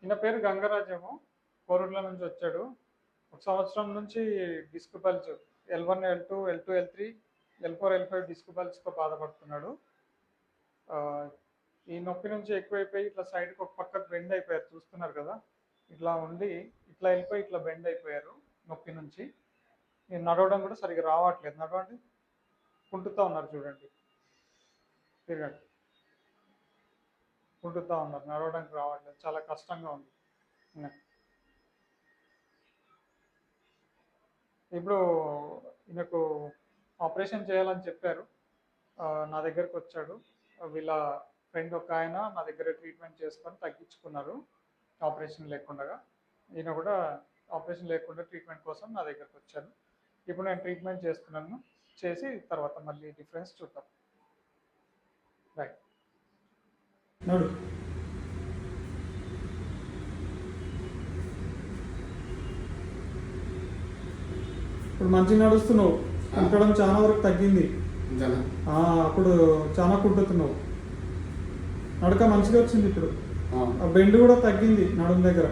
ఈయన పేరు గంగరాజేమో, కోరుట్ల నుంచి వచ్చాడు. ఒక సంవత్సరం నుంచి disc pulse L1, L2, L2, L3, L4, L5 disc పల్స్తో బాధపడుతున్నాడు. ఈ నొప్పి నుంచి ఎక్కువైపోయి ఇట్లా సైడ్కి ఒక పక్కకు బెండ్ అయిపోయారు, చూస్తున్నారు కదా. ఇట్లా ఉండి ఇట్లా వెళ్ళిపోయి ఇట్లా బెండ్ అయిపోయారు నొప్పి నుంచి. నేను నడవడం కూడా సరిగ్గా రావట్లేదు. నడవండి, కుంటుతూ ఉన్నారు చూడండి, తిరగండి, కుంటుతూ ఉన్నారు, నడవడానికి రావట్లేదు, చాలా కష్టంగా ఉంది. ఇప్పుడు ఈయనకు ఆపరేషన్ చేయాలని చెప్పారు. నా దగ్గరకు వచ్చాడు. వీళ్ళ ఫ్రెండ్ ఒక ఆయన నా దగ్గర ట్రీట్మెంట్ చేసుకొని తగ్గించుకున్నారు ఆపరేషన్ లేకుండా. ఈయన కూడా ఆపరేషన్ లేకుండా ట్రీట్మెంట్ కోసం నా దగ్గరకు వచ్చాను. ఇప్పుడు నేను ట్రీట్మెంట్ చేస్తున్నాను, చేసి తర్వాత మళ్ళీ డిఫరెన్స్ చూద్దాం. రైట్, నడు. ఇప్పుడు మంచిగా నడుస్తున్నావు, కుంటడం చాలా వరకు తగ్గింది. అప్పుడు చాలా కుంటుతున్నావు, నడక మంచిగా వచ్చింది. ఇప్పుడు బెండ్ కూడా తగ్గింది నడుము దగ్గర.